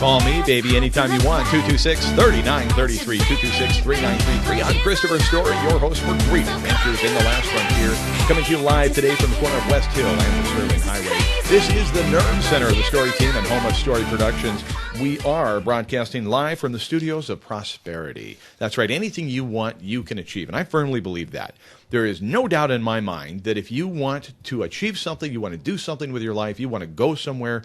Call me, baby, anytime you want. 226-3933, 226-3933. I'm Christopher Story, your host for Great Adventures in the Last Frontier, coming to you live today from the corner of West Hill and the Sterling Highway. This is the nerve center of the Story team and home of Story Productions. We are broadcasting live from the studios of prosperity. That's right. Anything you want, you can achieve. And I firmly believe that. There is no doubt in my mind that if you want to achieve something, you want to do something with your life, you want to go somewhere,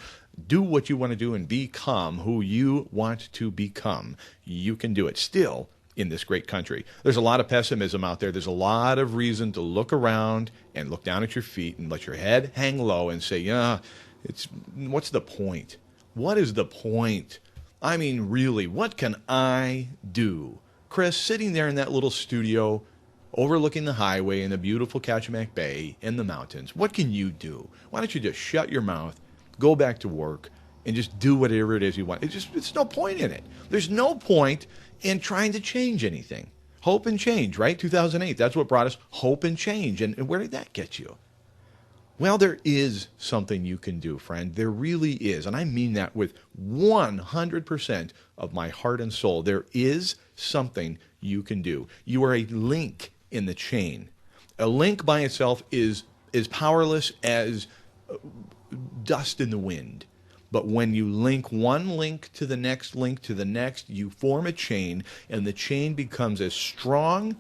do what you want to do and become who you want to become, you can do it still in this great country. There's a lot of pessimism out there. There's a lot of reason to look around and look down at your feet and let your head hang low and say, yeah, what's the point? What is the point? I mean, really, what can I do? Chris, sitting there in that little studio overlooking the highway and the beautiful Kachemak Bay and the mountains, what can you do? Why don't you just shut your mouth, go back to work, and just do whatever it is you want? It's no point in it. There's no point in trying to change anything. Hope and change, right? 2008, that's what brought us hope and change. And where did that get you? Well, there is something you can do, friend. There really is. And I mean that with 100% of my heart and soul. There is something you can do. You are a link in the chain. A link by itself is as powerless as dust in the wind. But when you link one link to the next link to the next, you form a chain, and the chain becomes as strong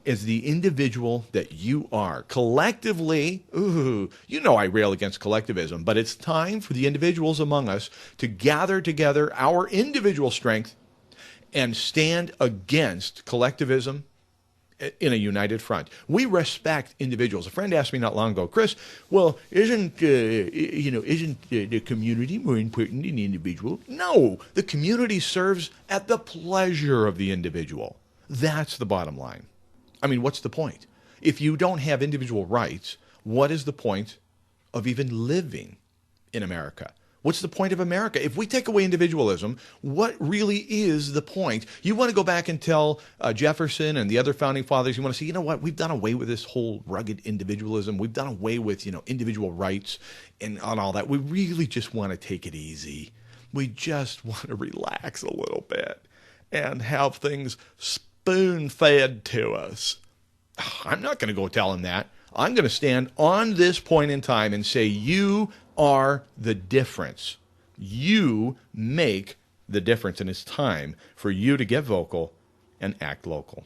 as the individual that you are. Collectively, you know I rail against collectivism, but it's time for the individuals among us to gather together our individual strength and stand against collectivism in a united front. We respect individuals. A friend asked me not long ago, Chris, well, isn't the community more important than the individual? No, the community serves at the pleasure of the individual. That's the bottom line. I mean, what's the point? If you don't have individual rights, what is the point of even living in America? What's the point of America? If we take away individualism, what really is the point? You want to go back and tell Jefferson and the other founding fathers, you want to say, you know what, we've done away with this whole rugged individualism. We've done away with, individual rights and all that. We really just want to take it easy. We just want to relax a little bit and have things spoon-fed to us. I'm not going to go tell him that. I'm going to stand on this point in time and say, you are the difference. You make the difference, and it's time for you to get vocal and act local.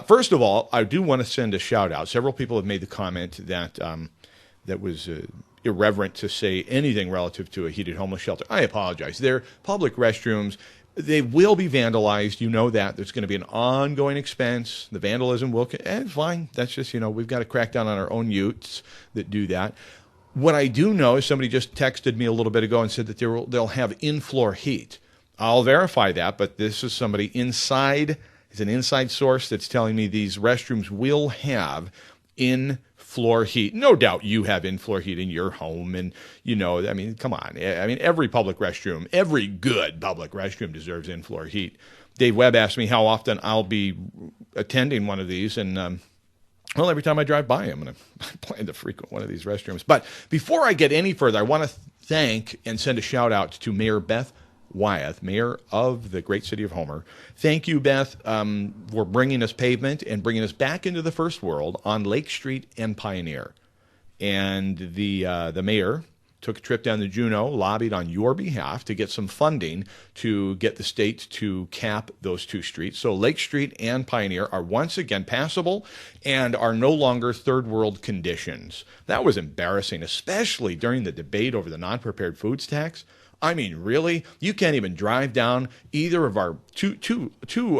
First of all, I do want to send a shout out. Several people have made the comment that that was irreverent to say anything relative to a heated homeless shelter. I apologize. They're public restrooms. They will be vandalized. You know that. There's going to be an ongoing expense. The vandalism will, and fine. That's just, we've got to crack down on our own youths that do that. What I do know is somebody just texted me a little bit ago and said that they'll have in-floor heat. I'll verify that, but this is somebody inside. It's an inside source that's telling me these restrooms will have in-floor heat. No doubt you have in-floor heat in your home, and come on. Every public restroom, every good public restroom deserves in-floor heat. Dave Webb asked me how often I'll be attending one of these, and every time I drive by, I plan to frequent one of these restrooms. But before I get any further, I want to thank and send a shout out to Mayor Beth Wyeth, mayor of the great city of Homer. Thank you, Beth, for bringing us pavement and bringing us back into the first world on Lake Street and Pioneer. And the mayor took a trip down to Juneau, lobbied on your behalf to get some funding to get the state to cap those two streets. So Lake Street and Pioneer are once again passable and are no longer third world conditions. That was embarrassing, especially during the debate over the non-prepared foods tax. I mean, really? You can't even drive down either of our two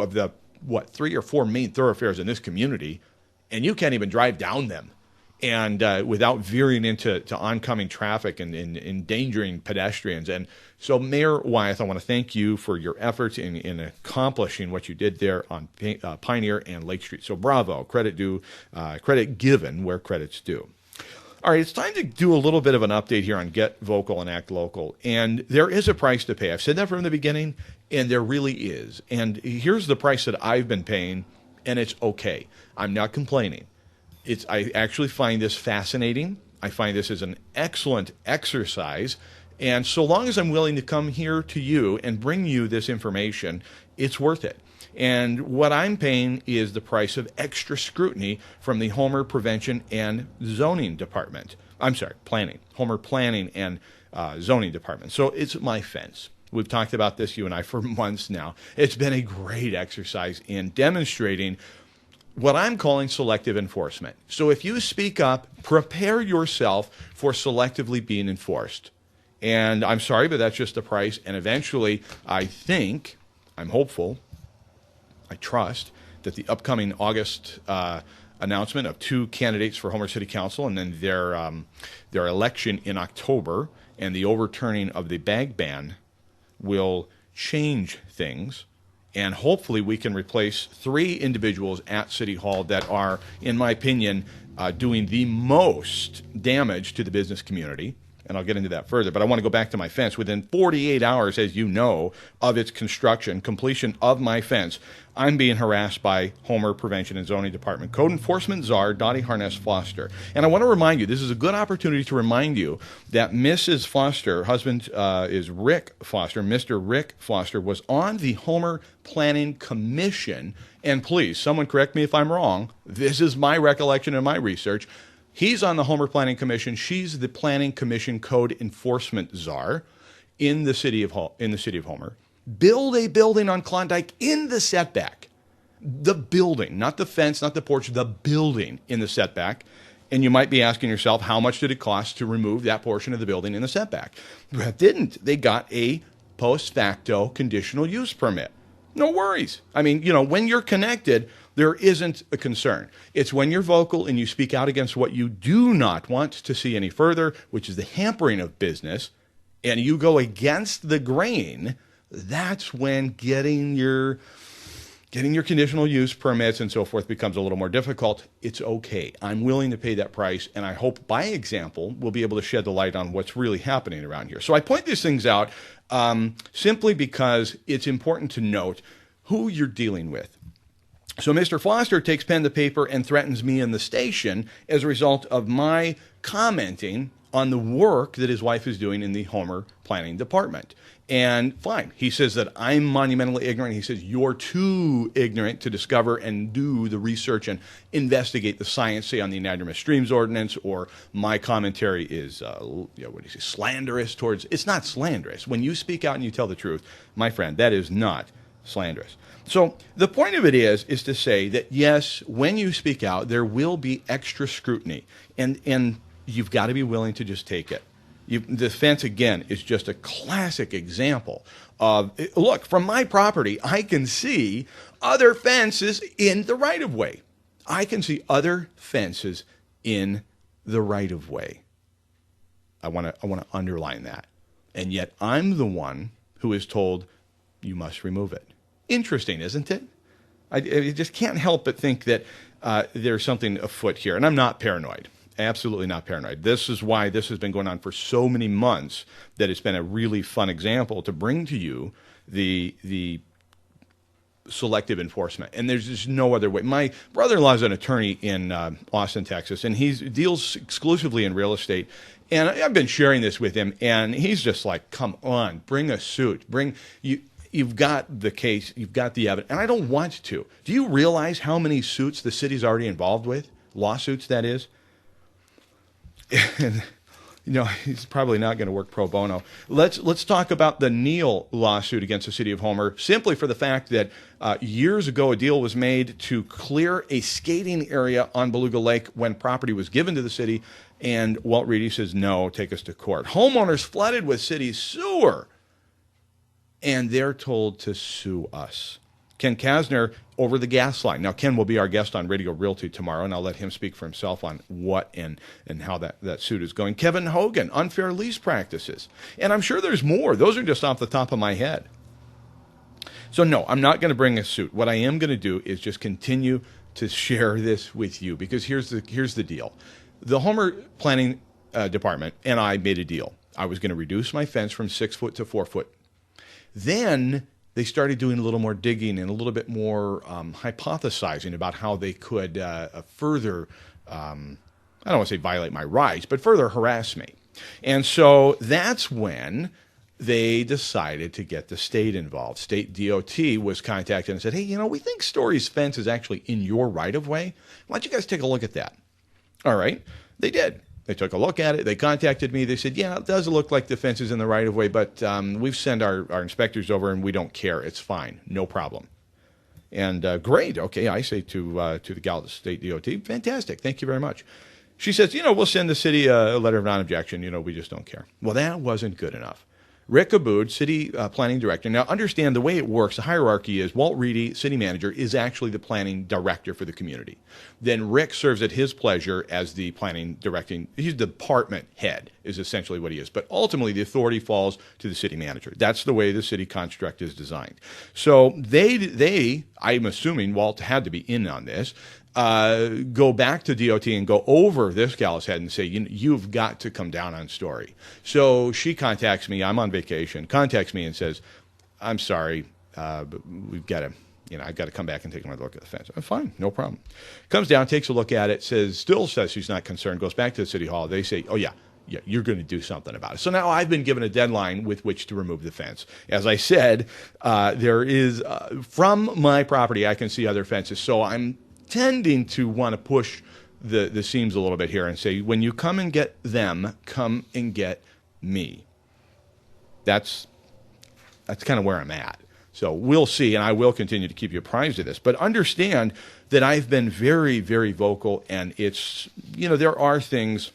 of the, 3 or 4 main thoroughfares in this community, and you can't even drive down them. And without veering into oncoming traffic and endangering pedestrians. And so, Mayor Wyeth, I want to thank you for your efforts in accomplishing what you did there on Pioneer and Lake Street. So bravo, credit given where credit's due. All right, it's time to do a little bit of an update here on Get Vocal and Act Local. And there is a price to pay. I've said that from the beginning, and there really is. And here's the price that I've been paying, and it's okay. I'm not complaining. I actually find this fascinating. I find this as an excellent exercise And so long as I'm willing to come here to you and bring you this information, it's worth it. And what I'm paying is the price of extra scrutiny from the Homer Prevention and Zoning Department. I'm sorry, Planning. Homer Planning and Zoning Department. So it's my fence. We've talked about this, you and I, for months now. It's been a great exercise in demonstrating what I'm calling selective enforcement. So if you speak up, prepare yourself for selectively being enforced. And I'm sorry, but that's just the price. And eventually, I'm hopeful, I trust, that the upcoming August announcement of 2 candidates for Homer City Council and then their election in October and the overturning of the bag ban will change things, and hopefully we can replace 3 individuals at City Hall that are, in my opinion, doing the most damage to the business community. And I'll get into that further, but I want to go back to my fence. Within 48 hours, as you know, of its completion of my fence, I'm being harassed by Homer Prevention and Zoning Department Code Enforcement czar Dottie Harness Foster. And I want to remind you, this is a good opportunity to remind you that Mrs. Foster, husband is Rick Foster, Mr. Rick Foster, was on the Homer Planning Commission. And please, someone correct me if I'm wrong. This is my recollection and my research. He's on the Homer Planning Commission. She's the Planning Commission Code Enforcement czar in the city of Homer. Build a building on Klondike in the setback. The building, not the fence, not the porch, the building in the setback. And you might be asking yourself, how much did it cost to remove that portion of the building in the setback? It didn't. They got a post facto conditional use permit. No worries. I mean, when you're connected, there isn't a concern. It's when you're vocal and you speak out against what you do not want to see any further, which is the hampering of business, and you go against the grain, that's when getting your conditional use permits and so forth becomes a little more difficult. It's okay. I'm willing to pay that price, and I hope by example we'll be able to shed the light on what's really happening around here. So I point these things out simply because it's important to note who you're dealing with. So Mr. Foster takes pen to paper and threatens me in the station as a result of my commenting on the work that his wife is doing in the Homer Planning Department. And fine, he says that I'm monumentally ignorant. He says you're too ignorant to discover and do the research and investigate the science, say, on the anadromous streams ordinance, or my commentary is, slanderous towards. It's not slanderous. When you speak out and you tell the truth, my friend, that is not slanderous. So the point of it is to say that, yes, when you speak out, there will be extra scrutiny, and you've got to be willing to just take it. The fence, again, is just a classic example of, look, from my property, I can see other fences in the right-of-way. I can see other fences in the right-of-way. I want to underline that. And yet I'm the one who is told, you must remove it. Interesting, isn't it? I just can't help but think that there's something afoot here. And I'm not paranoid. Absolutely not paranoid. This is why this has been going on for so many months, that it's been a really fun example to bring to you the selective enforcement. And there's just no other way. My brother-in-law is an attorney in Austin, Texas, and he deals exclusively in real estate. And I've been sharing this with him, and he's just like, come on, bring a suit. You've got the case, you've got the evidence, and I don't want to. Do you realize how many suits the city's already involved with? Lawsuits, that is. And, he's probably not going to work pro bono. Let's talk about the Neal lawsuit against the city of Homer, simply for the fact that years ago a deal was made to clear a skating area on Beluga Lake when property was given to the city, and Walt Reedy says, no, take us to court. Homeowners flooded with city sewer, and they're told to sue us. Ken Kasner over the gas line. Now, Ken will be our guest on Radio Realty tomorrow, and I'll let him speak for himself on what and how that suit is going. Kevin Hogan, unfair lease practices. And I'm sure there's more. Those are just off the top of my head. So, no, I'm not going to bring a suit. What I am going to do is just continue to share this with you, because here's the deal. The Homer Planning Department and I made a deal. I was going to reduce my fence from 6 foot to 4 foot. Then they started doing a little more digging and a little bit more hypothesizing about how they could further, I don't want to say violate my rights, but further harass me. And so that's when they decided to get the state involved. State DOT was contacted and said, hey, we think Story's fence is actually in your right-of-way. Why don't you guys take a look at that? All right. They did. They took a look at it. They contacted me. They said, yeah, it does look like the fence is in the right-of-way, but we've sent our inspectors over, and we don't care. It's fine. No problem. And great. Okay, I say to the gal at the state DOT, fantastic. Thank you very much. She says, we'll send the city a letter of non-objection. We just don't care. Well, that wasn't good enough. Rick Abood, city planning director. Now, understand the way it works, the hierarchy is Walt Reedy, city manager, is actually the planning director for the community. Then Rick serves at his pleasure as the planning directing. He's the department head is essentially what he is. But ultimately, the authority falls to the city manager. That's the way the city construct is designed. So they I'm assuming Walt had to be in on this, go back to DOT and go over this gal's head and say, you've got to come down on Story. So she contacts me. I'm on vacation. Contacts me and says, I'm sorry, but we've got to, I've got to come back and take another look at the fence. I'm fine, no problem. Comes down, takes a look at it, still says she's not concerned, goes back to the city hall. They say, oh, yeah, you're going to do something about it. So now I've been given a deadline with which to remove the fence. As I said, there is, from my property, I can see other fences. So I'm tending to want to push the seams a little bit here and say, when you come and get them, come and get me. That's kind of where I'm at. So we'll see, and I will continue to keep you apprised of this. But understand that I've been very, very vocal, and it's, there are things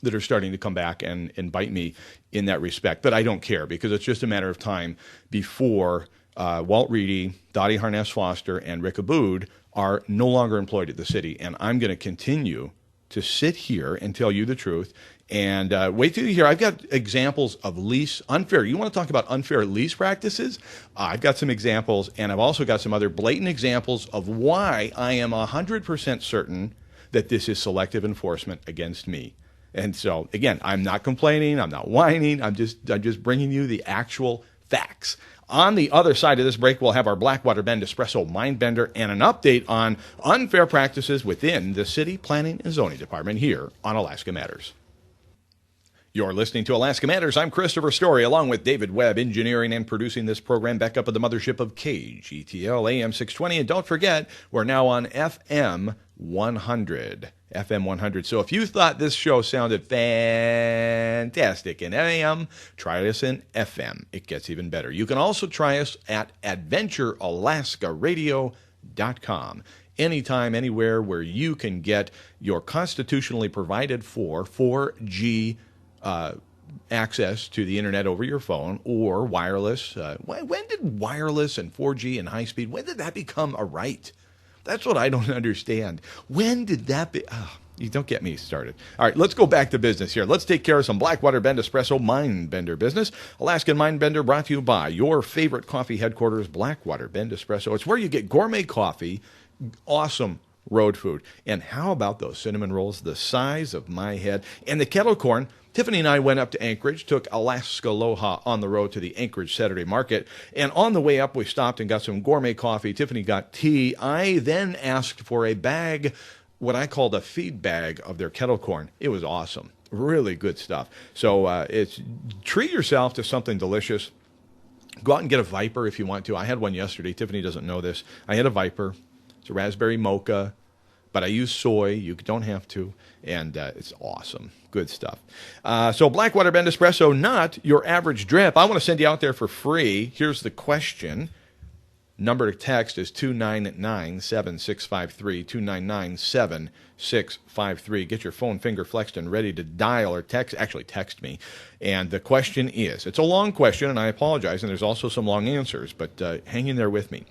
that are starting to come back and bite me in that respect. But I don't care, because it's just a matter of time before Walt Reedy, Dottie Harness-Foster, and Rick Abood are no longer employed at the city. And I'm going to continue to sit here and tell you the truth. And wait till you hear. I've got examples of unfair. You want to talk about unfair lease practices? I've got some examples, and I've also got some other blatant examples of why I am 100% certain that this is selective enforcement against me. And so, again, I'm not complaining. I'm not whining. I'm just bringing you the actual facts. On the other side of this break, we'll have our BlackWater Bend Espresso Mindbender and an update on unfair practices within the City Planning and Zoning Department here on Alaska Matters. You're listening to Alaska Matters. I'm Christopher Story, along with David Webb, engineering and producing this program back up at the mothership of KGTL AM 620. And don't forget, we're now on FM 100. FM 100. So if you thought this show sounded fantastic in AM, try us in FM. It gets even better. You can also try us at AdventureAlaskaRadio.com. Anytime, anywhere where you can get your constitutionally provided for 4G access to the internet over your phone or wireless. When did wireless and 4G and high speed, when did that become a right? That's what I don't understand. When did that be? Oh, you don't get me started. All right, let's go back to business here. Let's take care of some BlackWater Bend Espresso Mindbender business. Alaskan Mindbender brought to you by your favorite coffee headquarters, BlackWater Bend Espresso. It's where you get gourmet coffee, awesome road food. And how about those cinnamon rolls the size of my head? And the kettle corn. Tiffany and I went up to Anchorage, took Alaska Aloha on the road to the Anchorage Saturday Market, and on the way up we stopped and got some gourmet coffee. Tiffany got tea. I then asked for a bag, what I called a feed bag of their kettle corn. It was awesome. Really good stuff. So treat yourself to something delicious. Go out and get a Viper if you want to. I had one yesterday. Tiffany doesn't know this. I had a Viper. It's a raspberry mocha, but I use soy. You don't have to. And it's awesome. Good stuff. So BlackWater Bend Espresso, not your average drip. I want to send you out there for free. Here's the question. Number to text is 299-7653, 299-7653. Get your phone finger flexed and ready to dial or text. Actually, text me. And the question is, it's a long question, and I apologize, and there's also some long answers, but hang in there with me.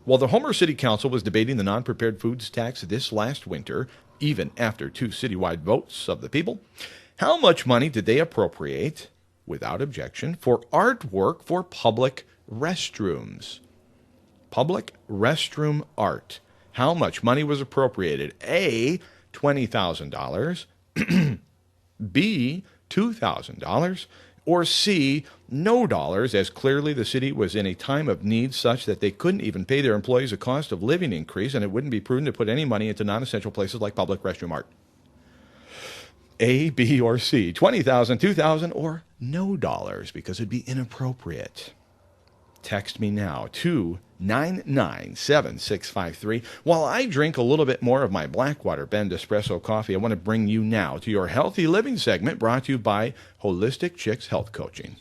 While the Homer City Council was debating the non-prepared foods tax this last winter, even after 2 citywide votes of the people, how much money did they appropriate, without objection, for artwork for public restrooms? Public restroom art. How much money was appropriated? A, $20,000, B, $2,000, or C, no dollars, as clearly the city was in a time of need such that they couldn't even pay their employees a cost of living increase, and it wouldn't be prudent to put any money into non-essential places like public restroom art. A, B, or C? 20,000, 2,000, or no dollars because it'd be inappropriate. Text me now to 997-653. While I drink a little bit more of my BlackWater Bend Espresso coffee, I want to bring you now to your Healthy Living segment brought to you by Holistic Chicks Health Coaching.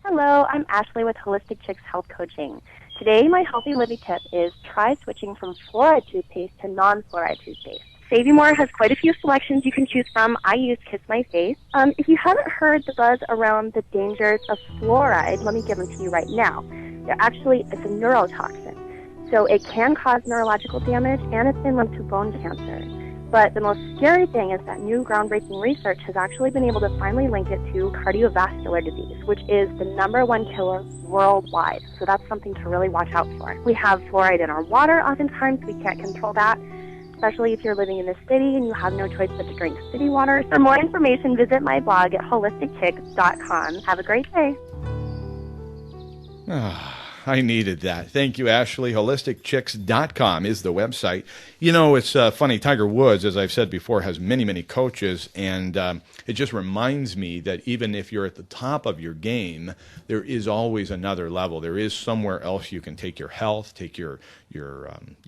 Hello, I'm Ashley with Holistic Chicks Health Coaching. Today, my healthy living tip is try switching from fluoride toothpaste to non-fluoride toothpaste. Savvy More has quite a few selections you can choose from. I use Kiss My Face. If you haven't heard the buzz around the dangers of fluoride, let me give them to you right now. It's a neurotoxin. So it can cause neurological damage, and it's been linked to bone cancer. But the most scary thing is that new groundbreaking research has actually been able to finally link it to cardiovascular disease, which is the #1 killer worldwide. So that's something to really watch out for. We have fluoride in our water. Oftentimes we can't control that, especially if you're living in the city and you have no choice but to drink city water. For more information, visit my blog at holisticchicks.com. Have a great day. I needed that. Thank you, Ashley. HolisticChicks.com is the website. You know, it's funny. Tiger Woods, as I've said before, has many, many coaches, and it just reminds me that even if you're at the top of your game, there is always another level. There is somewhere else you can take your health, take your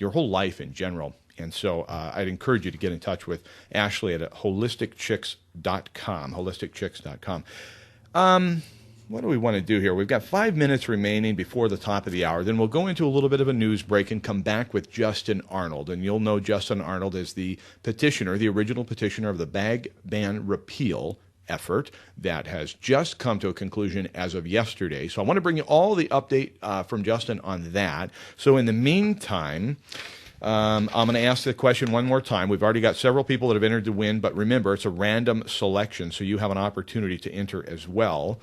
whole life in general. And so I'd encourage you to get in touch with Ashley at HolisticChicks.com, HolisticChicks.com. What do we want to do here? We've got 5 minutes remaining before the top of the hour. Then we'll go into a little bit of a news break and come back with Justin Arnold. And you'll know Justin Arnold is the petitioner, the original petitioner of the bag ban repeal effort that has just come to a conclusion as of yesterday. So I want to bring you all the update from Justin on that. So in the meantime, I'm going to ask the question one more time. We've already got several people that have entered to win, but remember, it's a random selection, so you have an opportunity to enter as well.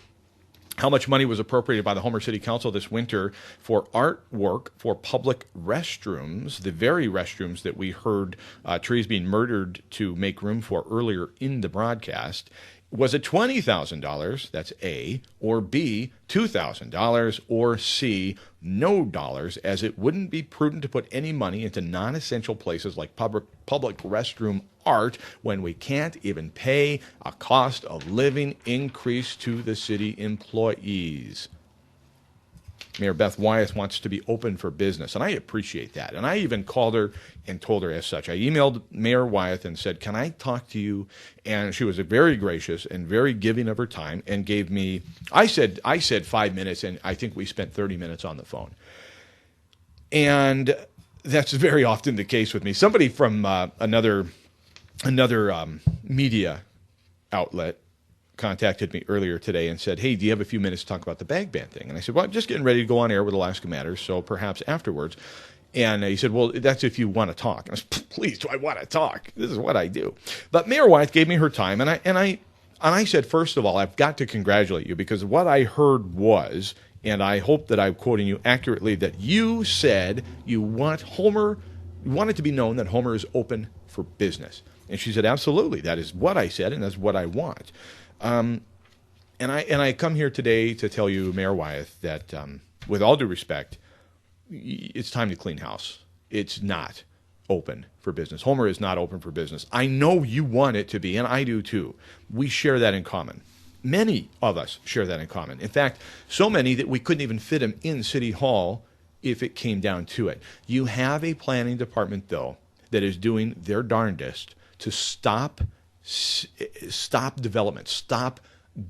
How much money was appropriated by the Homer City Council this winter for artwork for public restrooms, the very restrooms that we heard trees being murdered to make room for earlier in the broadcast? Was it $20,000, that's A, or B, $2,000, or C, no dollars, as it wouldn't be prudent to put any money into non-essential places like public restroom art when we can't even pay a cost of living increase to the city employees? Mayor Beth Wyeth wants to be open for business, and I appreciate that. And I even called her and told her as such. I emailed Mayor Wyeth and said, can I talk to you? And she was very gracious and very giving of her time and gave me, I said 5 minutes, and I think we spent 30 minutes on the phone. And that's very often the case with me. Somebody from another media outlet contacted me earlier today and said, hey, do you have a few minutes to talk about the bag ban thing? And I said, well, I'm just getting ready to go on air with Alaska Matters, so perhaps afterwards. And he said, well, that's if you want to talk. And I said, please, do I want to talk? This is what I do. But Mayor Wyeth gave me her time, and I said, first of all, I've got to congratulate you, because what I heard was, and I hope that I'm quoting you accurately, that you said you want it to be known that Homer is open for business. And she said, absolutely, that is what I said, and that's what I want. And I come here today to tell you, Mayor Wyeth, that with all due respect, it's time to clean house. It's not open for business. Homer is not open for business. I know you want it to be, and I do too. We share that in common. Many of us share that in common. In fact, so many that we couldn't even fit them in City Hall if it came down to it. You have a planning department, though, that is doing their darndest to stop development, stop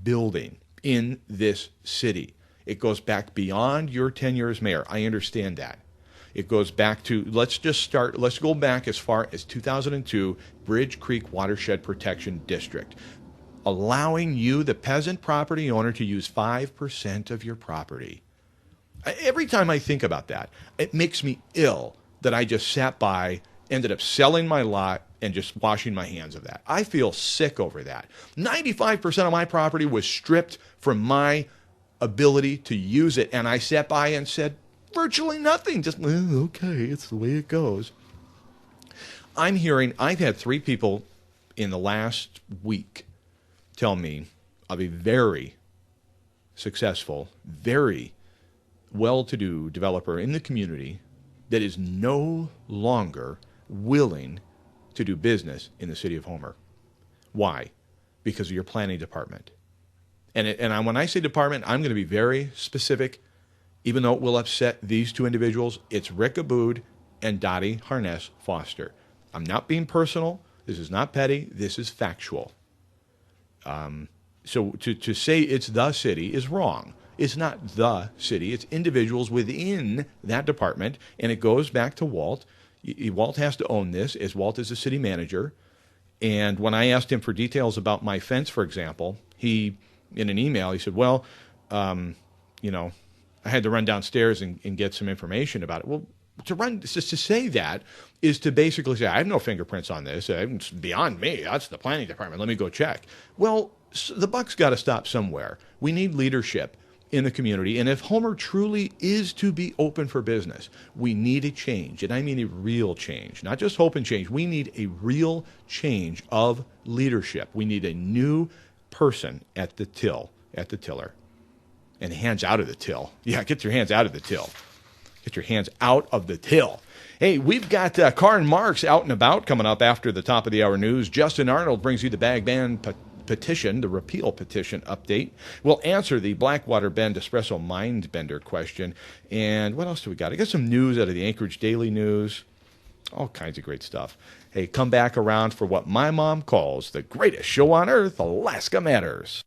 building in this city. It goes back beyond your tenure as mayor. I understand that. It goes back to, let's go back as far as 2002, Bridge Creek Watershed Protection District, allowing you, the peasant property owner, to use 5% of your property. Every time I think about that, it makes me ill that I just sat by, ended up selling my lot, and just washing my hands of that. I feel sick over that. 95% of my property was stripped from my ability to use it, and I sat by and said virtually nothing. Just, okay, it's the way it goes. I've had 3 people in the last week tell me of a very successful, very well-to-do developer in the community that is no longer willing to do business in the city of Homer. Why? Because of your planning department. And when I say department, I'm going to be very specific, even though it will upset these two individuals. It's Rick Abood and Dottie Harness Foster. I'm not being personal. This is not petty. This is factual. So to say it's the city is wrong. It's not the city. It's individuals within that department, and it goes back to Walt. Walt has to own this, as Walt is the city manager. And when I asked him for details about my fence, for example, he, in an email, he said, well, I had to run downstairs and get some information about it. Well, to say that is to basically say, I have no fingerprints on this. It's beyond me. That's the planning department. Let me go check. Well, the buck's got to stop somewhere. We need leadership in the community. And if Homer truly is to be open for business, we need a change. And I mean a real change, not just hope and change. We need a real change of leadership. We need a new person at the tiller. And hands out of the till. Yeah, get your hands out of the till. Get your hands out of the till. Hey, we've got Karin Marks out and about coming up after the top of the hour news. Justin Arnold brings you the bag ban petition, the repeal petition update. We'll answer the BlackWater Bend Espresso Mind Bender question. And what else do we got? I got some news out of the Anchorage Daily News. All kinds of great stuff. Hey, come back around for what my mom calls the greatest show on earth, Alaska Matters.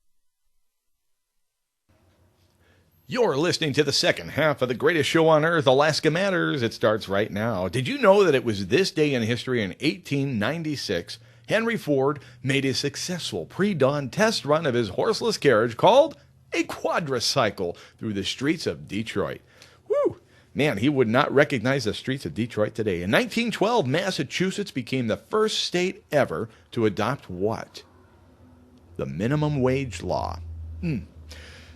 You're listening to the second half of the greatest show on earth, Alaska Matters. It starts right now. Did you know that it was this day in history in 1896, Henry Ford made a successful pre-dawn test run of his horseless carriage called a quadricycle through the streets of Detroit? Woo! Man, he would not recognize the streets of Detroit today. In 1912, Massachusetts became the first state ever to adopt what? The minimum wage law.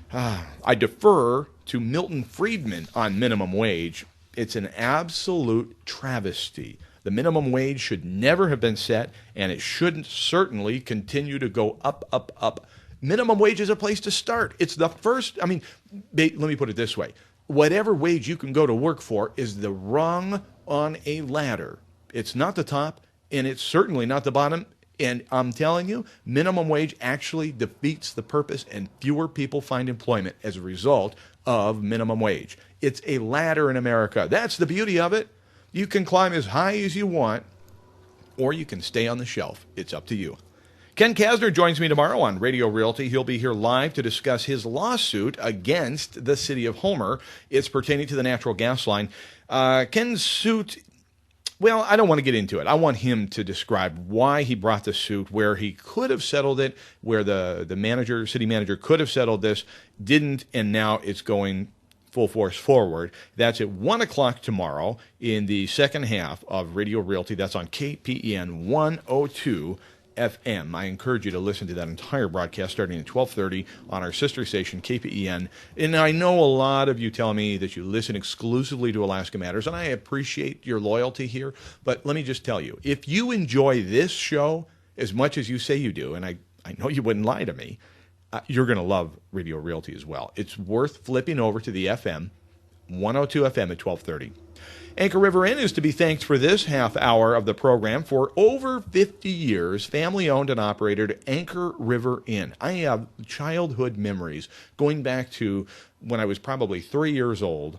I defer to Milton Friedman on minimum wage. It's an absolute travesty. The minimum wage should never have been set, and it shouldn't certainly continue to go up, up, up. Minimum wage is a place to start. It's the first, let me put it this way. Whatever wage you can go to work for is the rung on a ladder. It's not the top, and it's certainly not the bottom. And I'm telling you, minimum wage actually defeats the purpose, and fewer people find employment as a result of minimum wage. It's a ladder in America. That's the beauty of it. You can climb as high as you want, or you can stay on the shelf. It's up to you. Ken Kasner joins me tomorrow on Radio Realty. He'll be here live to discuss his lawsuit against the city of Homer. It's pertaining to the natural gas line. Ken's suit... Well, I don't want to get into it. I want him to describe why he brought the suit, where he could have settled it, where the city manager could have settled this, didn't, and now it's going full force forward. That's at 1 o'clock tomorrow in the second half of Radio Realty. That's on KPEN 102 FM. I encourage you to listen to that entire broadcast starting at 12:30 on our sister station, KPEN. And I know a lot of you tell me that you listen exclusively to Alaska Matters, and I appreciate your loyalty here. But let me just tell you, if you enjoy this show as much as you say you do, and I know you wouldn't lie to me, you're going to love Radio Realty as well. It's worth flipping over to the FM, 102 FM at 12:30. Anchor River Inn is to be thanked for this half hour of the program. For over 50 years, family-owned and operated Anchor River Inn. I have childhood memories going back to when I was probably 3 years old,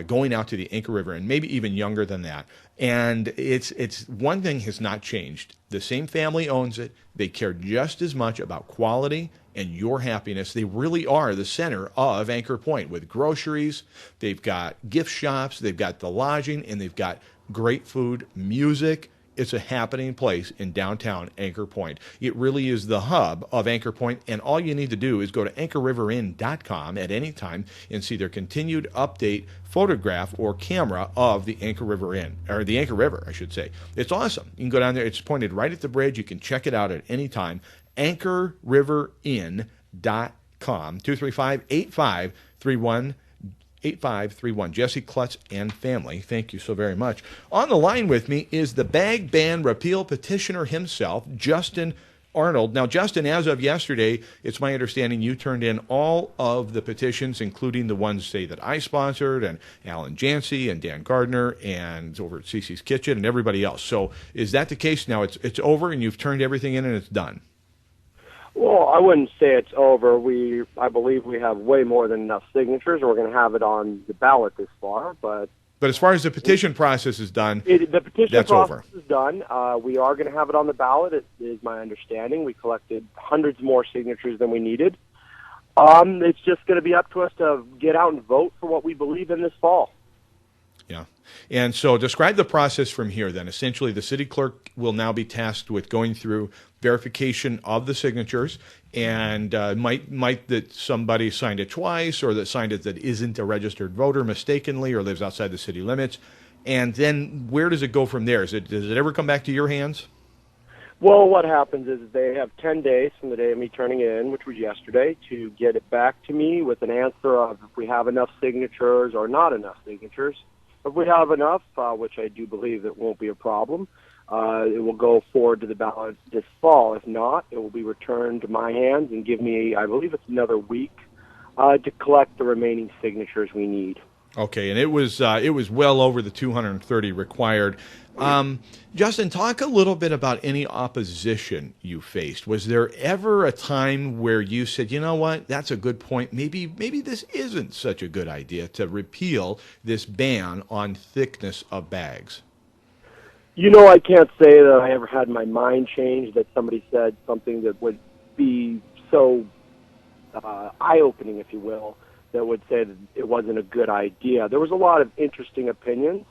going out to the Anchor River Inn, maybe even younger than that. And it's one thing has not changed. The same family owns it. They care just as much about quality and your happiness. They really are the center of Anchor Point with groceries. They've got gift shops. They've got the lodging, and they've got great food, music. It's a happening place in downtown Anchor Point. It really is the hub of Anchor Point, and all you need to do is go to anchorriverinn.com at any time and see their continued update photograph or camera of the Anchor River Inn, or the Anchor River, I should say. It's awesome. You can go down there. It's pointed right at the bridge. You can check it out at any time. anchorriverinn.com, 235-8531. 8531. Jesse Klutz and family, thank you so very much. On the line with me is the bag ban repeal petitioner himself, Justin Arnold. Now, Justin, as of yesterday, it's my understanding you turned in all of the petitions, including the ones, say, that I sponsored, and Alan Jancy and Dan Gardner, and over at Cece's Kitchen, and everybody else. So is that the case now? It's over, and you've turned everything in, and it's done? Well, I wouldn't say it's over. I believe we have way more than enough signatures. We're going to have it on the ballot this far, but as far as the petition process is done, the petition that's process over. is done. We are going to have it on the ballot. It is my understanding. We collected hundreds more signatures than we needed. It's just going to be up to us to get out and vote for what we believe in this fall. Yeah. And so describe the process from here then. Essentially, the city clerk will now be tasked with going through verification of the signatures, and might that somebody signed it twice, or that signed it that isn't a registered voter mistakenly or lives outside the city limits. And then where does it go from there? Does it ever come back to your hands? Well, what happens is they have 10 days from the day of me turning it in, which was yesterday, to get it back to me with an answer of if we have enough signatures or not enough signatures. If we have enough, which I do believe it won't be a problem, it will go forward to the ballot this fall. If not, it will be returned to my hands and give me, I believe it's another week, to collect the remaining signatures we need. Okay, and it was well over the 230 required. Justin, talk a little bit about any opposition you faced. Was there ever a time where you said, you know what, that's a good point. Maybe this isn't such a good idea to repeal this ban on thickness of bags? You know, I can't say that I ever had my mind changed, that somebody said something that would be so eye-opening, if you will, that would say that it wasn't a good idea. There was a lot of interesting opinions,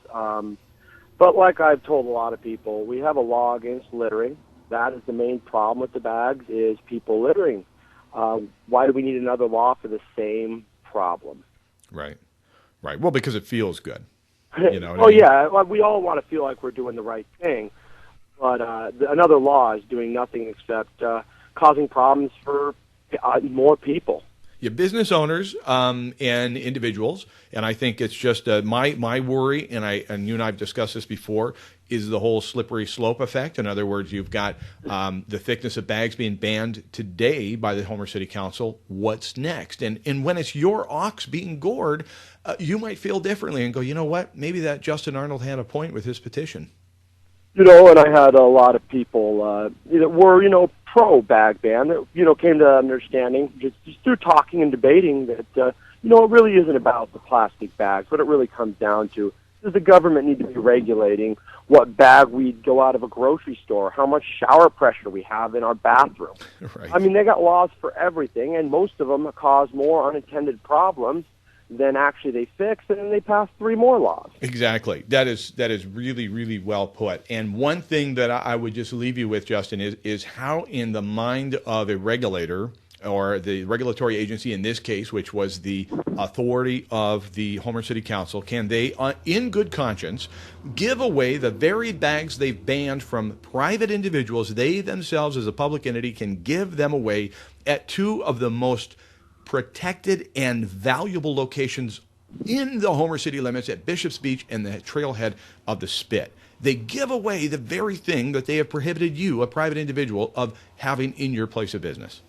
but like I've told a lot of people, we have a law against littering. That is the main problem with the bags, is people littering. Why do we need another law for the same problem? Right. Well, because it feels good. You know yeah, well, we all want to feel like we're doing the right thing, but another law is doing nothing except causing problems for more people. Yeah, business owners and individuals, and I think it's just my worry, and you and I have discussed this before, is the whole slippery slope effect. In other words, you've got the thickness of bags being banned today by the Homer City Council. What's next? And when it's your ox being gored, you might feel differently and go, you know what? Maybe that Justin Arnold had a point with his petition. You know, and I had a lot of people that were, pro-bag ban that, came to understanding just through talking and debating that, it really isn't about the plastic bags. What it really comes down to is the government need to be regulating what bag we go out of a grocery store, how much shower pressure we have in our bathroom. Right. I mean, they got laws for everything, and most of them cause more unintended problems than actually they fix, and then they pass 3 more laws. Exactly. That is really, really well put. And one thing that I would just leave you with, Justin, is how in the mind of a regulator, or the regulatory agency in this case, which was the authority of the Homer City Council, can they, in good conscience, give away the very bags they've banned from private individuals? They themselves, as a public entity, can give them away at 2 of the most protected and valuable locations in the Homer City limits, at Bishop's Beach and the trailhead of the Spit. They give away the very thing that they have prohibited you, a private individual, of having in your place of business.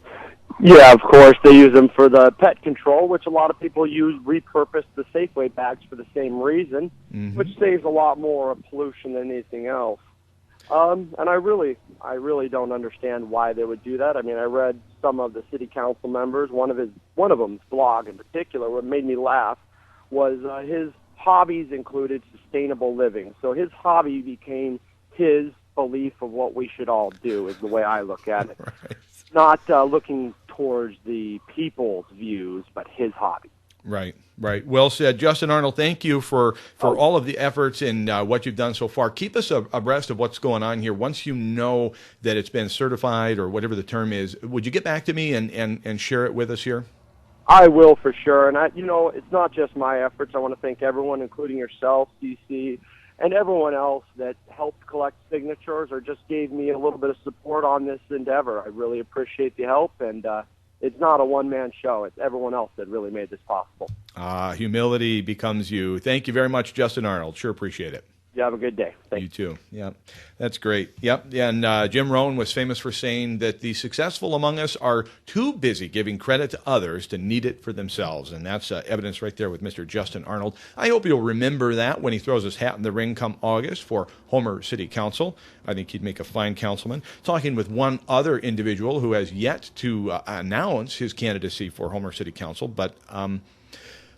Yeah, of course. They use them for the pet control, which a lot of people repurpose the Safeway bags for the same reason, which saves a lot more pollution than anything else. And I really don't understand why they would do that. I mean, I read some of the city council members. One of them's blog in particular. What made me laugh was his hobbies included sustainable living. So his hobby became his belief of what we should all do, is the way I look at it. Right. Not looking towards the people's views, but his hobby. Right. Well said. Justin Arnold, thank you for all of the efforts and what you've done so far. Keep us abreast of what's going on here. Once you know that it's been certified, or whatever the term is, would you get back to me and share it with us here? I will, for sure. And, it's not just my efforts. I want to thank everyone, including yourself, CC, and everyone else that helped collect signatures or just gave me a little bit of support on this endeavor. I really appreciate the help, and it's not a one-man show. It's everyone else that really made this possible. Humility becomes you. Thank you very much, Justin Arnold. Sure appreciate it. You have a good day. Thank you. Too. Yeah, that's great. Yep. And Jim Rohn was famous for saying that the successful among us are too busy giving credit to others to need it for themselves. And that's evidence right there with Mr. Justin Arnold. I hope you'll remember that when he throws his hat in the ring come August for Homer City Council. I think he'd make a fine councilman. Talking with one other individual who has yet to announce his candidacy for Homer City Council, but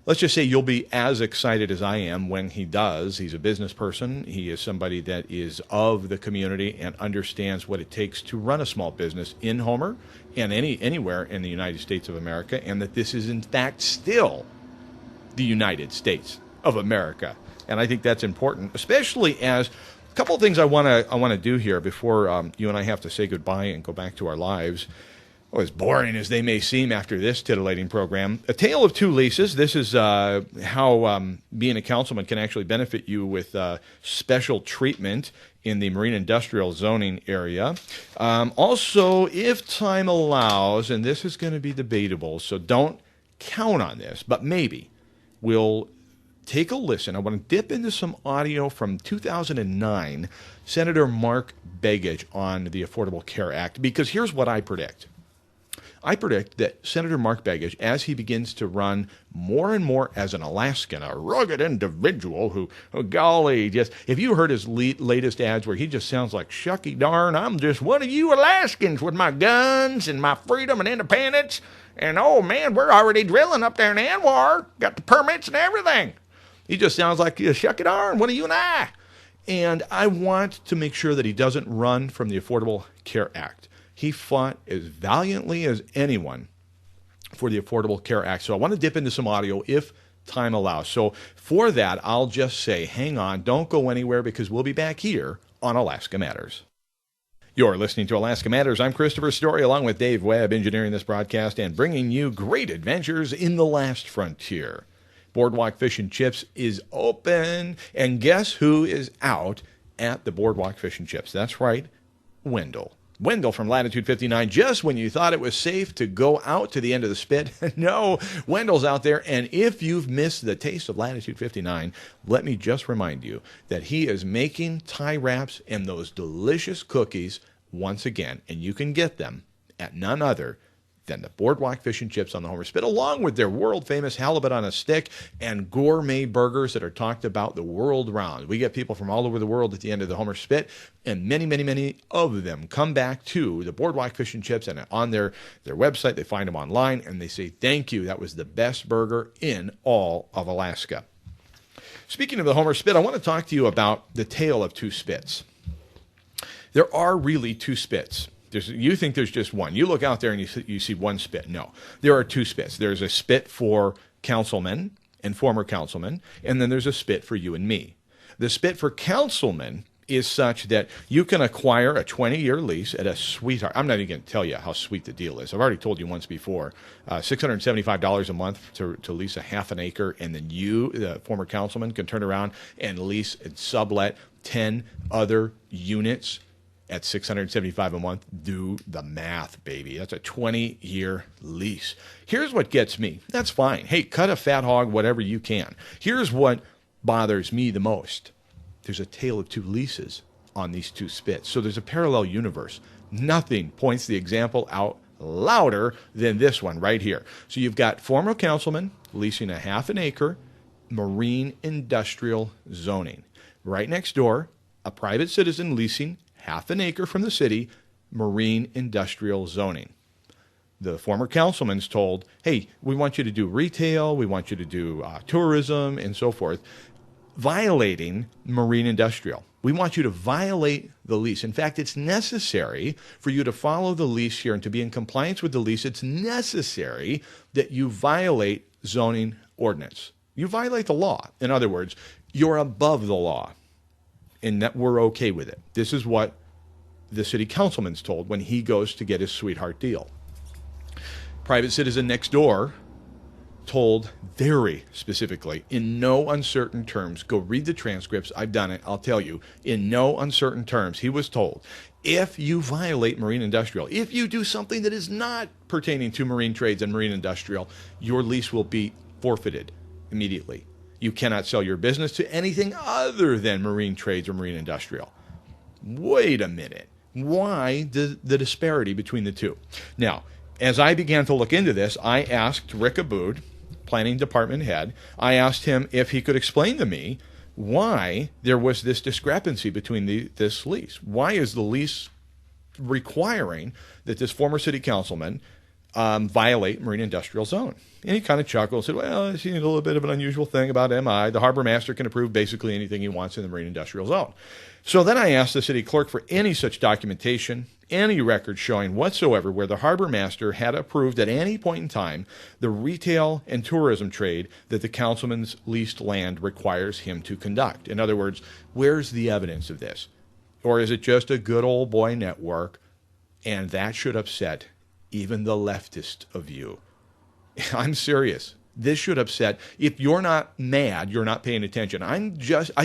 let's just say you'll be as excited as I am when he does. He's a business person. He is somebody that is of the community and understands what it takes to run a small business in Homer and anywhere in the United States of America, and that this is, in fact, still the United States of America. And I think that's important, especially as a couple of things I want to do here before you and I have to say goodbye and go back to our lives. Oh, as boring as they may seem after this titillating program. A Tale of Two Leases. This is how being a councilman can actually benefit you with special treatment in the marine industrial zoning area. Also, if time allows, and this is going to be debatable, so don't count on this, but maybe we'll take a listen. I want to dip into some audio from 2009, Senator Mark Begich on the Affordable Care Act, because here's what I predict. I predict that Senator Mark Begich, as he begins to run more and more as an Alaskan, a rugged individual who, oh golly, just if you heard his latest ads where he just sounds like shucky darn, I'm just one of you Alaskans with my guns and my freedom and independence, and oh man, we're already drilling up there in Anwar, got the permits and everything. He just sounds like shucky darn, one of you and I. And I want to make sure that he doesn't run from the Affordable Care Act. He fought as valiantly as anyone for the Affordable Care Act. So I want to dip into some audio if time allows. So for that, I'll just say, hang on, don't go anywhere, because we'll be back here on Alaska Matters. You're listening to Alaska Matters. I'm Christopher Story, along with Dave Webb, engineering this broadcast and bringing you great adventures in the last frontier. Boardwalk Fish and Chips is open, and guess who is out at the Boardwalk Fish and Chips? That's right, Wendell. Wendell from Latitude 59, just when you thought it was safe to go out to the end of the spit. No, Wendell's out there, and if you've missed the taste of Latitude 59, let me just remind you that he is making tie wraps and those delicious cookies once again, and you can get them at none other than the Boardwalk Fish and Chips on the Homer Spit, along with their world-famous halibut on a stick and gourmet burgers that are talked about the world round. We get people from all over the world at the end of the Homer Spit, and many, many, many of them come back to the Boardwalk Fish and Chips, and on their website, they find them online, and they say, thank you, that was the best burger in all of Alaska. Speaking of the Homer Spit, I want to talk to you about the tale of two spits. There are really two spits. You think there's just one. You look out there and you see one spit. No, there are two spits. There's a spit for councilmen and former councilmen, and then there's a spit for you and me. The spit for councilmen is such that you can acquire a 20-year lease at a sweetheart. I'm not even going to tell you how sweet the deal is. I've already told you once before. $675 a month to lease a half an acre, and then you, the former councilman, can turn around and lease and sublet 10 other units at $675 a month. Do the math, baby. That's a 20-year lease. Here's what gets me. That's fine. Hey, cut a fat hog, whatever you can. Here's what bothers me the most. There's a tale of two leases on these two spits. So there's a parallel universe. Nothing points the example out louder than this one right here. So you've got former councilman leasing a half an acre, marine industrial zoning. Right next door, a private citizen leasing half an acre from the city, marine industrial zoning. The former councilman's told, hey, we want you to do retail, we want you to do tourism, and so forth, violating marine industrial. We want you to violate the lease. In fact, it's necessary for you to follow the lease here and to be in compliance with the lease. It's necessary that you violate zoning ordinance. You violate the law. In other words, you're above the law, and that we're okay with it. This is what the city councilman's told when he goes to get his sweetheart deal. Private citizen next door told very specifically, in no uncertain terms, go read the transcripts, I've done it, I'll tell you, in no uncertain terms, he was told, if you violate marine industrial, if you do something that is not pertaining to marine trades and marine industrial, your lease will be forfeited immediately. You cannot sell your business to anything other than marine trades or marine industrial. Wait a minute. Why the disparity between the two? Now, as I began to look into this, I asked Rick Abood, planning department head, I asked him if he could explain to me why there was this discrepancy between this lease. Why is the lease requiring that this former city councilman violate marine industrial zone? And he kind of chuckled and said, well, it seems a little bit of an unusual thing about MI. The harbor master can approve basically anything he wants in the marine industrial zone. So then I asked the city clerk for any such documentation, any record showing whatsoever where the harbor master had approved at any point in time the retail and tourism trade that the councilman's leased land requires him to conduct. In other words, where's the evidence of this? Or is it just a good old boy network? And that should upset even the leftist of you. I'm serious. This should upset. If you're not mad, you're not paying attention. I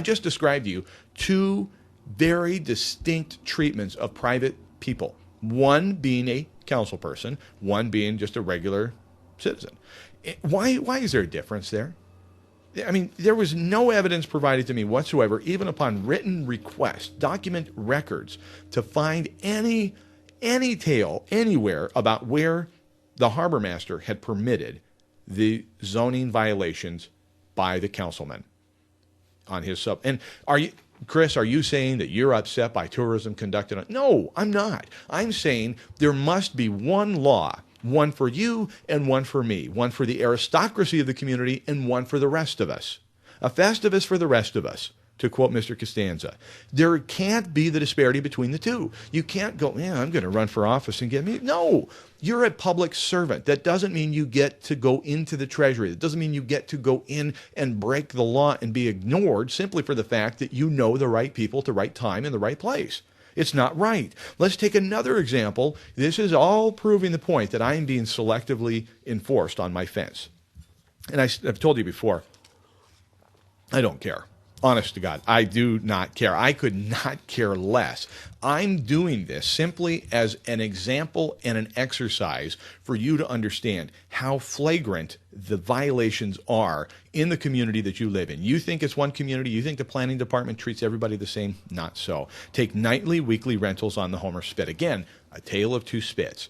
just described to you two very distinct treatments of private people. One being a council person, one being just a regular citizen. Why is there a difference there? I mean, there was no evidence provided to me whatsoever, even upon written request, document records, to find any tale anywhere about where the harbor master had permitted the zoning violations by the councilman on his sub. And Chris, are you saying that you're upset by tourism conducted on? No, I'm not. I'm saying there must be one law, one for you and one for me, one for the aristocracy of the community and one for the rest of us. A Festivus for the rest of us, to quote Mr. Costanza. There can't be the disparity between the two. You can't go, I'm going to run for office and get me. No, you're a public servant. That doesn't mean you get to go into the treasury. That doesn't mean you get to go in and break the law and be ignored simply for the fact that you know the right people at the right time in the right place. It's not right. Let's take another example. This is all proving the point that I am being selectively enforced on my fence. And I've told you before, I don't care. Honest to God, I do not care. I could not care less. I'm doing this simply as an example and an exercise for you to understand how flagrant the violations are in the community that you live in. You think it's one community. You think the planning department treats everybody the same. Not so. Take nightly, weekly rentals on the Homer Spit. Again, a tale of two spits.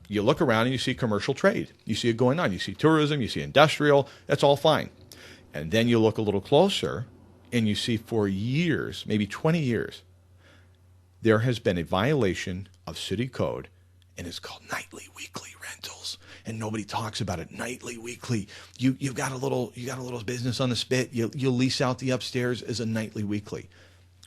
You look around and you see commercial trade. You see it going on. You see tourism. You see industrial. That's all fine. And then you look a little closer, and you see for years, maybe 20 years, there has been a violation of city code, and it's called nightly, weekly rentals. And nobody talks about it. Nightly, weekly. You've got a little business on the spit. You lease out the upstairs as a nightly, weekly.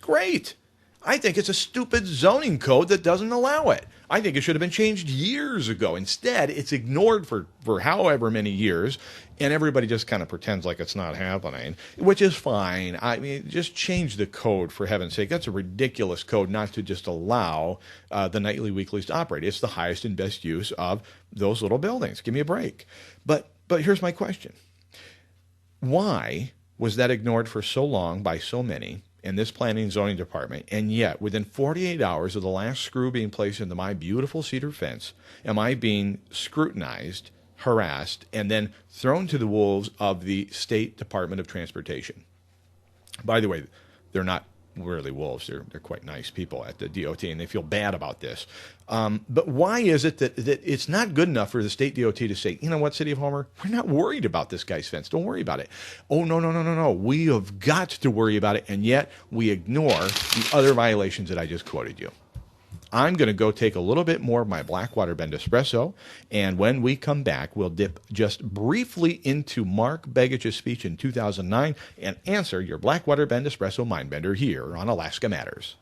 Great. I think it's a stupid zoning code that doesn't allow it. I think it should have been changed years ago. Instead, it's ignored for however many years, and everybody just kind of pretends like it's not happening, which is fine. I mean, just change the code, for heaven's sake. That's a ridiculous code not to just allow the nightly, weeklies to operate. It's the highest and best use of those little buildings. Give me a break. But here's my question. Why was that ignored for so long by so many in this planning and zoning department, and yet within 48 hours of the last screw being placed into my beautiful cedar fence, am I being scrutinized, harassed, and then thrown to the wolves of the State Department of Transportation? By the way, they're not really wolves. They're quite nice people at the DOT, and they feel bad about this. But why is it that it's not good enough for the state DOT to say, you know what, City of Homer, we're not worried about this guy's fence. Don't worry about it. Oh, no. We have got to worry about it, and yet we ignore the other violations that I just quoted you. I'm going to go take a little bit more of my BlackWater Bend Espresso, and when we come back, we'll dip just briefly into Mark Begich's speech in 2009 and answer your BlackWater Bend Espresso Mindbender here on Alaska Matters.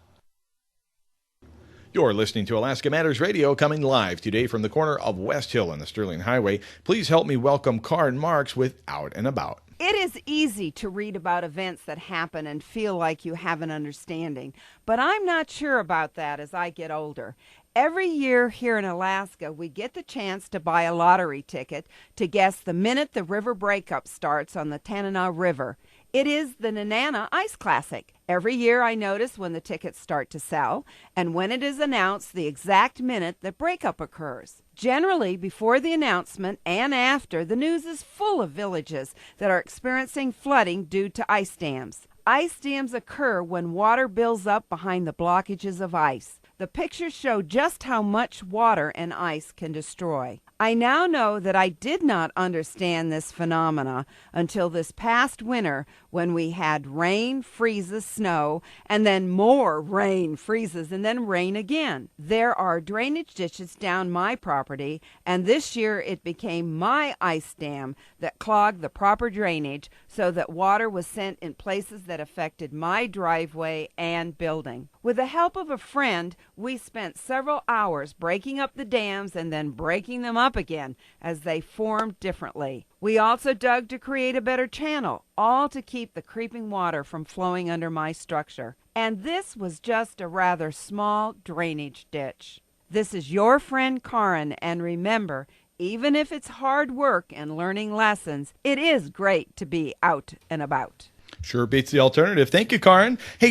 You're listening to Alaska Matters Radio, coming live today from the corner of West Hill and the Sterling Highway. Please help me welcome Karen Marks with Out and About. It is easy to read about events that happen and feel like you have an understanding, but I'm not sure about that as I get older. Every year here in Alaska, we get the chance to buy a lottery ticket to guess the minute the river breakup starts on the Tanana River. It is the Nanana Ice Classic. Every year I notice when the tickets start to sell and when it is announced the exact minute that breakup occurs. Generally, before the announcement and after, the news is full of villages that are experiencing flooding due to ice dams. Ice dams occur when water builds up behind the blockages of ice. The pictures show just how much water and ice can destroy. I now know that I did not understand this phenomena until this past winter when we had rain, freezes, snow, and then more rain, freezes, and then rain again. There are drainage ditches down my property, and this year it became my ice dam that clogged the proper drainage so that water was sent in places that affected my driveway and building. With the help of a friend, we spent several hours breaking up the dams and then breaking them up again as they formed differently. We also dug to create a better channel, all to keep the creeping water from flowing under my structure. And this was just a rather small drainage ditch. This is your friend Karin, and remember, even if it's hard work and learning lessons, it is great to be out and about. Sure beats the alternative. Thank you, Karin. Hey,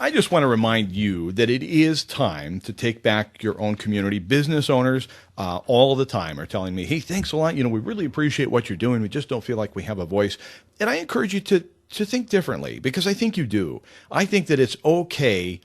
I just want to remind you that it is time to take back your own community. Business owners all the time are telling me, hey, thanks a lot. We really appreciate what you're doing. We just don't feel like we have a voice. And I encourage you to think differently, because I think you do. I think that it's okay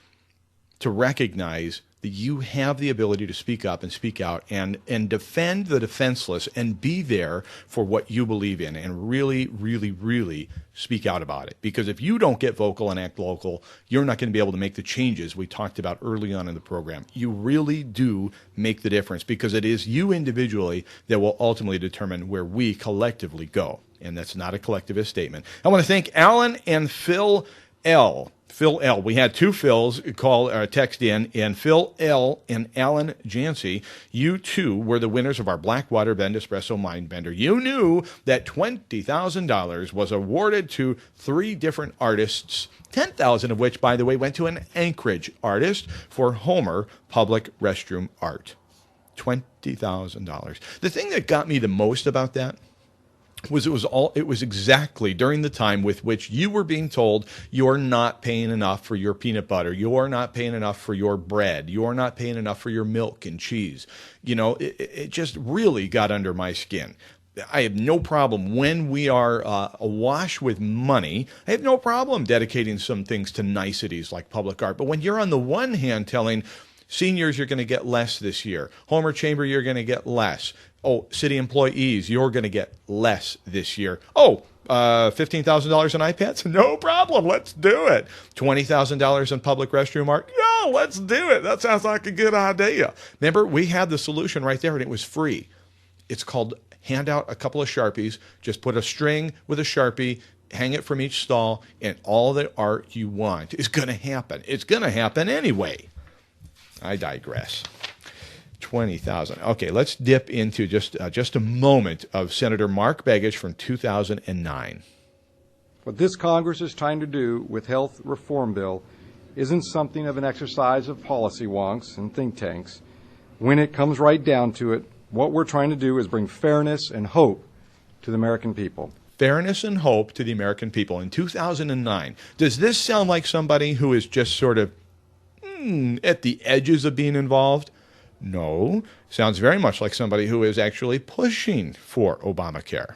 to recognize that you have the ability to speak up and speak out and defend the defenseless and be there for what you believe in and really, really, really speak out about it. Because if you don't get vocal and act local, you're not going to be able to make the changes we talked about early on in the program. You really do make the difference, because it is you individually that will ultimately determine where we collectively go. And that's not a collectivist statement. I want to thank Alan and Phil L. Phil L. We had two Phils text in, and Phil L. and Alan Jancy, you two were the winners of our BlackWater Bend Espresso Mind Bender. You knew that $20,000 was awarded to 3 different artists, $10,000 of which, by the way, went to an Anchorage artist for Homer Public Restroom Art. $20,000. The thing that got me the most about that was it was exactly during the time with which you were being told you're not paying enough for your peanut butter, you're not paying enough for your bread, you're not paying enough for your milk and cheese. It just really got under my skin. I have no problem when we are awash with money. I have no problem dedicating some things to niceties like public art. But when you're on the one hand telling seniors you're going to get less this year, Homer Chamber you're going to get less, oh, city employees, you're going to get less this year. Oh, $15,000 in iPads? No problem. Let's do it. $20,000 in public restroom art? No, let's do it. That sounds like a good idea. Remember, we had the solution right there, and it was free. It's called hand out a couple of Sharpies. Just put a string with a Sharpie, hang it from each stall, and all the art you want is going to happen. It's going to happen anyway. I digress. 20,000. Okay, let's dip into just a moment of Senator Mark Begich from 2009. What this Congress is trying to do with health reform bill isn't something of an exercise of policy wonks and think tanks. When it comes right down to it, what we're trying to do is bring fairness and hope to the American people. Fairness and hope to the American people in 2009. Does this sound like somebody who is just sort of at the edges of being involved? No, sounds very much like somebody who is actually pushing for Obamacare.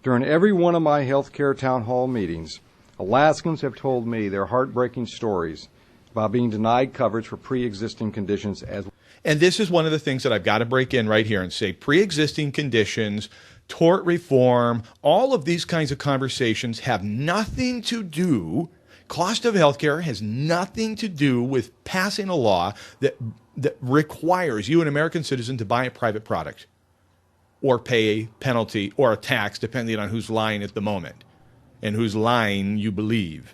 During every one of my health care town hall meetings, Alaskans have told me their heartbreaking stories about being denied coverage for pre-existing conditions as well. And this is one of the things that I've got to break in right here and say pre-existing conditions, tort reform, all of these kinds of conversations have nothing to do, cost of health care has nothing to do with passing a law that requires you, an American citizen, to buy a private product or pay a penalty or a tax, depending on who's lying at the moment and whose line you believe.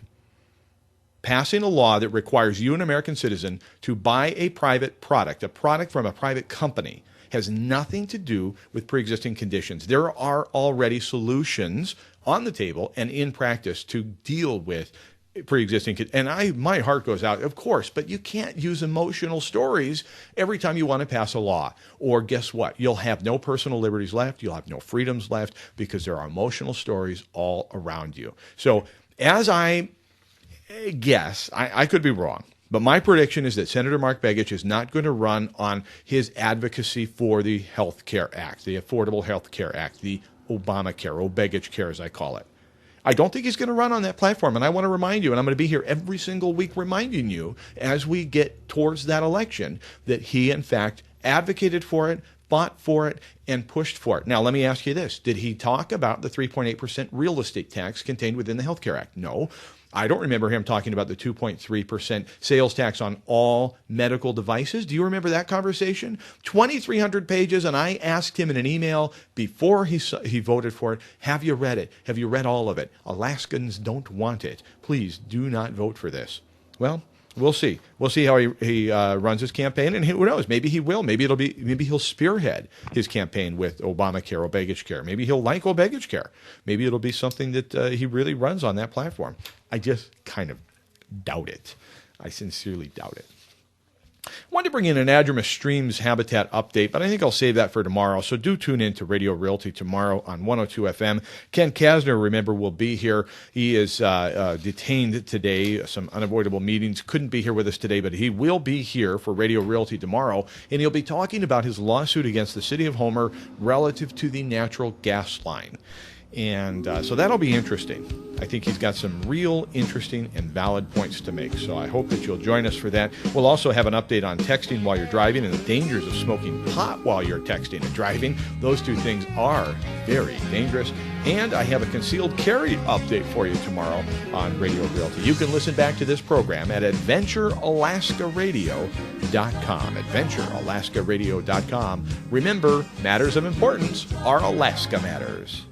Passing a law that requires you, an American citizen, to buy a private product, a product from a private company, has nothing to do with pre-existing conditions. There are already solutions on the table and in practice to deal with pre-existing, and my heart goes out, of course, but you can't use emotional stories every time you want to pass a law. Or guess what? You'll have no personal liberties left. You'll have no freedoms left because there are emotional stories all around you. So As I guess, I could be wrong, but my prediction is that Senator Mark Begich is not going to run on his advocacy for the Health Care Act, the Affordable Health Care Act, the Obamacare, Begich Care as I call it. I don't think he's going to run on that platform, and I want to remind you, and I'm going to be here every single week reminding you as we get towards that election that he, in fact, advocated for it, fought for it, and pushed for it. Now, let me ask you this. Did he talk about the 3.8% real estate tax contained within the Health Care Act? No. I don't remember him talking about the 2.3% sales tax on all medical devices. Do you remember that conversation? 2,300 pages, and I asked him in an email before he voted for it, have you read it? Have you read all of it? Alaskans don't want it. Please do not vote for this. Well, we'll see. We'll see how he runs his campaign, and who knows? Maybe he will. Maybe he'll spearhead his campaign with Obamacare, Begich Care. Maybe he'll like Begich Care. Maybe it'll be something that he really runs on that platform. I just kind of doubt it. I sincerely doubt it. I wanted to bring in an Adrumus Streams habitat update, but I think I'll save that for tomorrow. So do tune in to Radio Realty tomorrow on 102 FM. Ken Kasner, remember, will be here. He is detained today, some unavoidable meetings. Couldn't be here with us today, but he will be here for Radio Realty tomorrow, and he'll be talking about his lawsuit against the city of Homer relative to the natural gas line. And so that'll be interesting. I think he's got some real interesting and valid points to make. So I hope that you'll join us for that. We'll also have an update on texting while you're driving and the dangers of smoking pot while you're texting and driving. Those two things are very dangerous. And I have a concealed carry update for you tomorrow on Radio Realty. You can listen back to this program at AdventureAlaskaRadio.com. AdventureAlaskaRadio.com. Remember, matters of importance are Alaska matters.